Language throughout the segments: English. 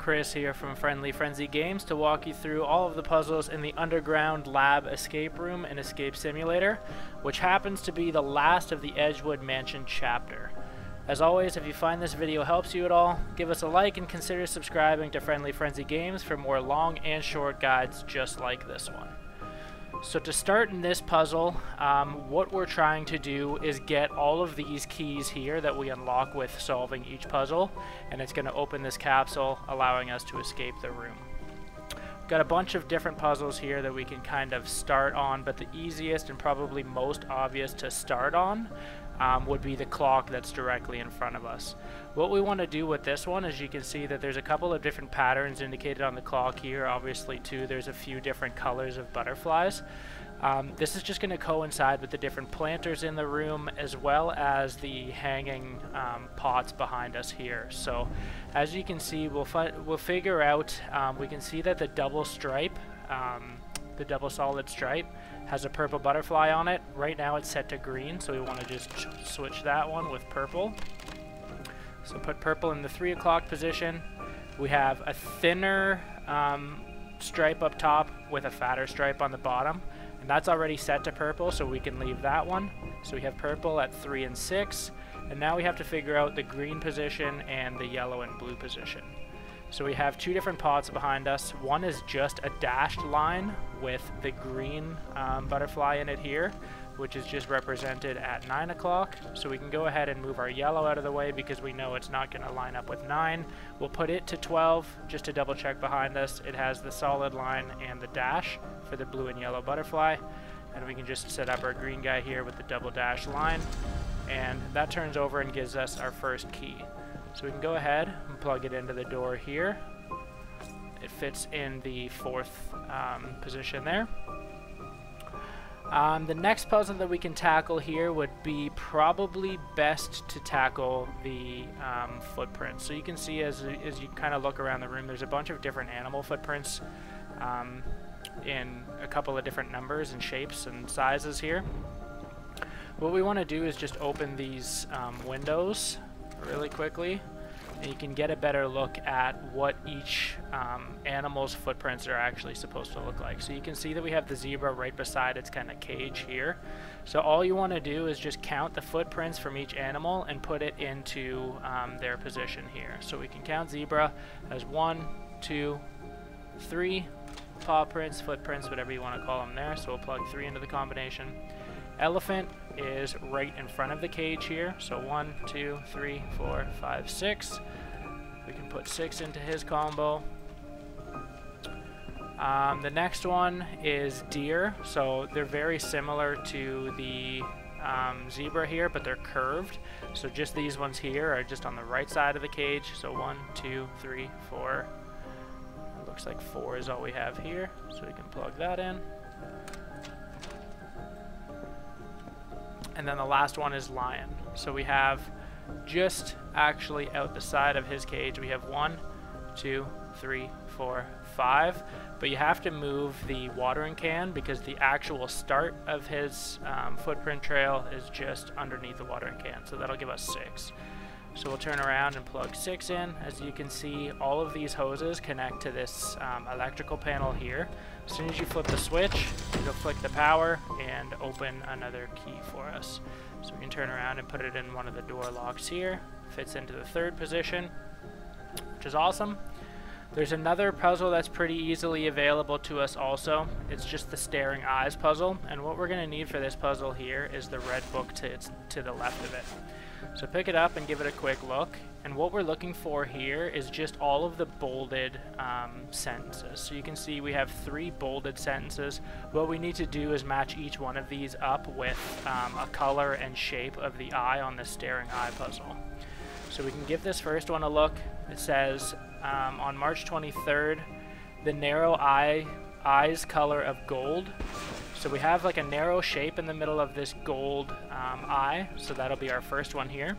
Chris here from Friendly Frenzy Games to walk you through all of the puzzles in the Underground Lab Escape Room and Escape Simulator, which happens to be the last of the Edgewood Mansion chapter. As always, if you find this video helps you at all, give us a like and consider subscribing to Friendly Frenzy Games for more long and short guides just like this one. So to start in this puzzle, what we're trying to do is get all of these keys here that we unlock with solving each puzzle, and it's going to open this capsule, allowing us to escape the room. We've got a bunch of different puzzles here that we can kind of start on, but the easiest and probably most obvious to start on would be the clock that's directly in front of us. What we want to do with this one is you can see that there's a couple of different patterns indicated on the clock here. Obviously too, there's a few different colors of butterflies. This is just going to coincide with the different planters in the room as well as the hanging pots behind us here. So as you can see, we'll figure out, we can see that the double stripe, the double solid stripe, has a purple butterfly on it. Right now it's set to green, so we want to just switch that one with purple. So put purple in the 3 o'clock position. We have a thinner stripe up top with a fatter stripe on the bottom, and that's already set to purple, so we can leave that one. So we have purple at 3 and 6, and now we have to figure out the green position and the yellow and blue position. So we have 2 different pots behind us. One is just a dashed line with the green butterfly in it here, which is just represented at 9 o'clock. So we can go ahead and move our yellow out of the way because we know it's not going to line up with 9. We'll put it to 12 just to double check behind us. It has the solid line and the dash for the blue and yellow butterfly. And we can just set up our green guy here with the double dash line. And that turns over and gives us our first key. So we can go ahead and plug it into the door here. It fits in the 4th position there. The next puzzle that we can tackle here would be probably best to tackle the footprints. So you can see as you kind of look around the room, there's a bunch of different animal footprints in a couple of different numbers and shapes and sizes here. What we want to do is just open these windows really quickly, and you can get a better look at what each animal's footprints are actually supposed to look like. So you can see that we have the zebra right beside its kind of cage here. So all you want to do is just count the footprints from each animal and put it into their position here. So we can count zebra as 1, 2, 3 paw prints, footprints, whatever you want to call them there. So we'll plug 3 into the combination. Elephant is right in front of the cage here, so 1, 2, 3, 4, 5, 6. We can put 6 into his combo. The next one is deer, so they're very similar to the zebra here, but they're curved. So just these ones here are just on the right side of the cage, so 1, 2, 3, 4. It looks like 4 is all we have here, so we can plug that in. And then the last one is lion. So we have just actually out the side of his cage, we have 1, 2, 3, 4, 5. But you have to move the watering can because the actual start of his footprint trail is just underneath the watering can. So that'll give us 6. So we'll turn around and plug 6 in. As you can see, all of these hoses connect to this electrical panel here. As soon as you flip the switch, it'll flick the power and open another key for us. So we can turn around and put it in one of the door locks here. Fits into the 3rd position, which is awesome. There's another puzzle that's pretty easily available to us also. It's just the staring eyes puzzle, and what we're going to need for this puzzle here is the red book to the left of it. So pick it up and give it a quick look, and what we're looking for here is just all of the bolded sentences. So you can see we have 3 bolded sentences. What we need to do is match each one of these up with a color and shape of the eye on the staring eye puzzle. So we can give this first one a look. It says, on March 23rd, the narrow eyes color of gold. So we have like a narrow shape in the middle of this gold eye, so that'll be our first one here.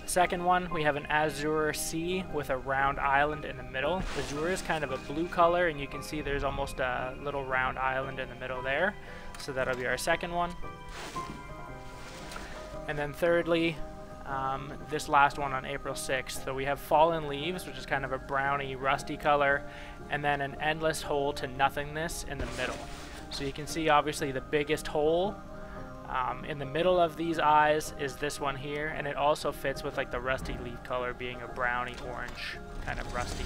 Second one, we have an azure sea with a round island in the middle. Azure is kind of a blue color, and you can see there's almost a little round island in the middle there. So that'll be our second one. And then thirdly, this last one on April 6th. So we have fallen leaves, which is kind of a browny, rusty color, and then an endless hole to nothingness in the middle. So you can see obviously the biggest hole in the middle of these eyes is this one here, and it also fits with like the rusty leaf color being a browny orange kind of rusty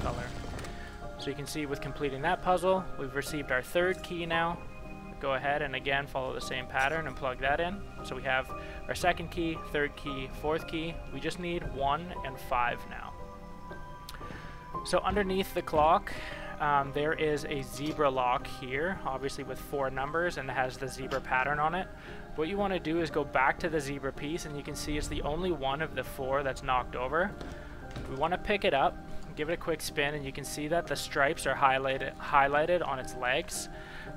color. So you can see with completing that puzzle, we've received our third key now. Go ahead and again follow the same pattern and plug that in. So we have our second key, third key, fourth key. We just need 1 and 5 now. So underneath the clock, there is a zebra lock here, obviously with 4 numbers, and it has the zebra pattern on it. What you want to do is go back to the zebra piece, and you can see it's the only one of the 4 that's knocked over. We want to pick it up, give it a quick spin, and you can see that the stripes are highlighted on its legs.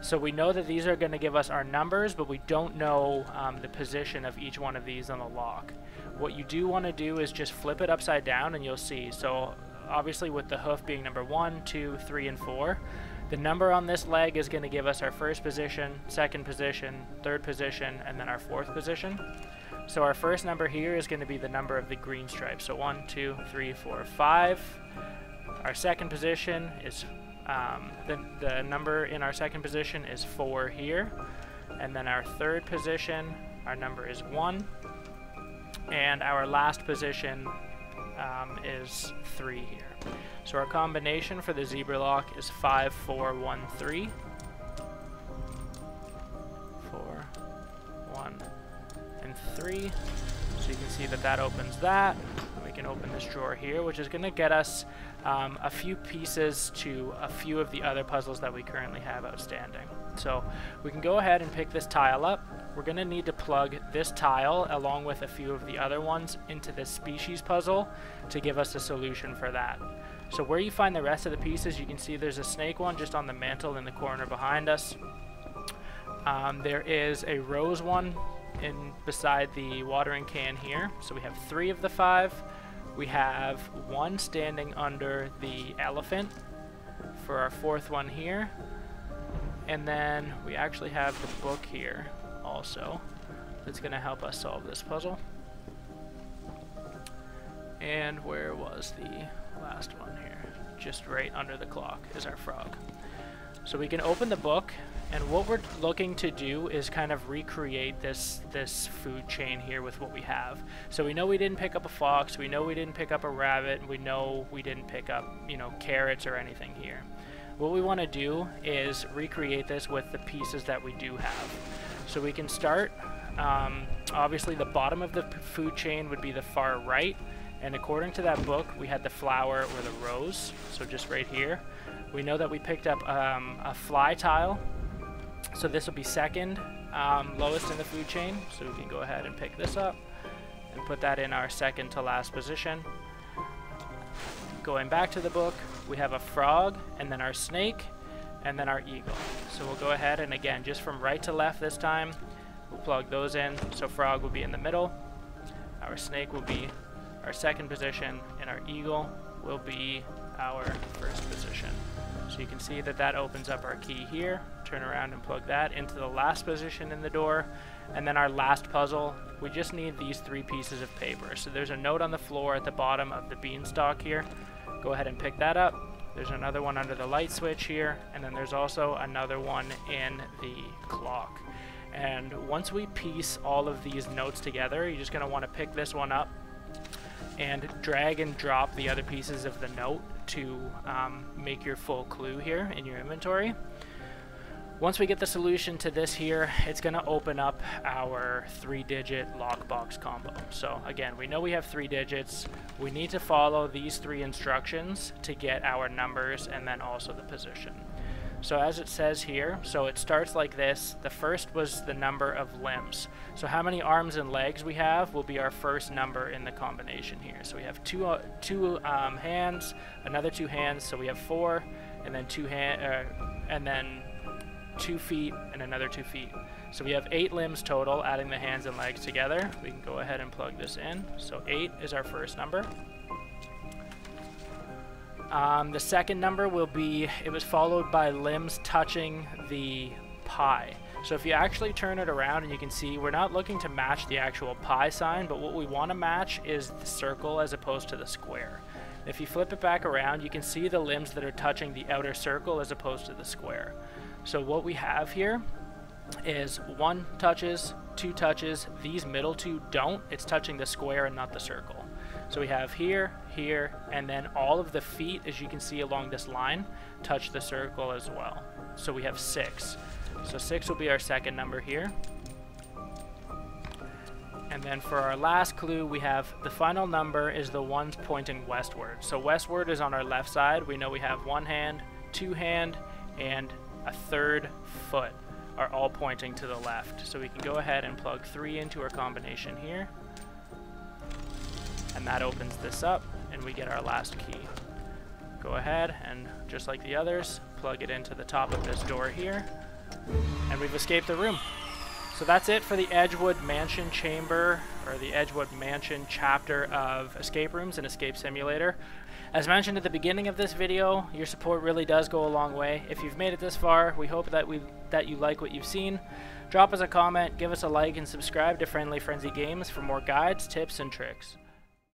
So we know that these are going to give us our numbers, but we don't know the position of each one of these on the lock. What you do want to do is just flip it upside down, and you'll see. So obviously with the hoof being number 1, 2, 3, and 4, the number on this leg is going to give us our first position, second position, third position, and then our fourth position. So our first number here is going to be the number of the green stripe. So 1, 2, 3, 4, 5. Our second position is the number in our second position is 4 here, and then our third position, our number is 1, and our last position is 3 here. So our combination for the zebra lock is 5, 4, 1, 3. 4, 1, and 3. So you can see that that opens that. We can open this drawer here, which is going to get us a few pieces to a few of the other puzzles that we currently have outstanding. So we can go ahead and pick this tile up. We're going to need to plug this tile along with a few of the other ones into this species puzzle to give us a solution for that. So where you find the rest of the pieces, you can see there's a snake one just on the mantle in the corner behind us. There is a rose one beside the watering can here. So we have 3 of the 5. We have 1 standing under the elephant for our 4th one here. And then we actually have the book here also that's going to help us solve this puzzle. And where was the last one here? Just right under the clock is our frog. So we can open the book, and what we're looking to do is kind of recreate this food chain here with what we have. So we know we didn't pick up a fox, we know we didn't pick up a rabbit, we know we didn't pick up, you know, carrots or anything here. What we want to do is recreate this with the pieces that we do have. So we can start, obviously the bottom of the food chain would be the far right, and according to that book we had the flower or the rose, so just right here. We know that we picked up a fly tile, so this will be second lowest in the food chain, so we can go ahead and pick this up and put that in our second to last position. Going back to the book, we have a frog, and then our snake, and then our eagle. So we'll go ahead and again, just from right to left this time, we'll plug those in. So frog will be in the middle, our snake will be our second position, and our eagle will be our first position. So you can see that that opens up our key here. Turn around and plug that into the last position in the door. And then our last puzzle, we just need these 3 pieces of paper. So there's a note on the floor at the bottom of the beanstalk here. Go ahead and pick that up. There's another one under the light switch here, and then there's also another one in the clock. And once we piece all of these notes together, you're just going to want to pick this one up and drag and drop the other pieces of the note to make your full clue here in your inventory. Once we get the solution to this here, it's going to open up our 3-digit lockbox combo. So again, we know we have 3 digits. We need to follow these 3 instructions to get our numbers and then also the position. So as it says here, so it starts like this. The first was the number of limbs. So how many arms and legs we have will be our first number in the combination here. So we have two hands, another 2 hands, so we have 4, and then 2 feet and another 2 feet. So we have 8 limbs total, adding the hands and legs together. We can go ahead and plug this in. So 8 is our first number. The second number will be, it was followed by limbs touching the pie. So if you actually turn it around, and you can see we're not looking to match the actual pi sign, but what we want to match is the circle as opposed to the square. If you flip it back around, you can see the limbs that are touching the outer circle as opposed to the square. So what we have here is 1 touches, 2 touches, these middle 2 don't. It's touching the square and not the circle. So we have here, here, and then all of the feet, as you can see along this line, touch the circle as well. So we have 6. So 6 will be our second number here. And then for our last clue, we have the final number is the ones pointing westward. So westward is on our left side. We know we have 1 hand, 2 hand, and a 3rd foot are all pointing to the left. So we can go ahead and plug 3 into our combination here. And that opens this up, and we get our last key. Go ahead and, just like the others, plug it into the top of this door here, and we've escaped the room. So that's it for the Edgewood Mansion chamber, or the Edgewood Mansion chapter of Escape Rooms and Escape Simulator. As mentioned at the beginning of this video, your support really does go a long way. If you've made it this far, we hope that you like what you've seen. Drop us a comment, give us a like, and subscribe to Friendly Frenzy Games for more guides, tips, and tricks.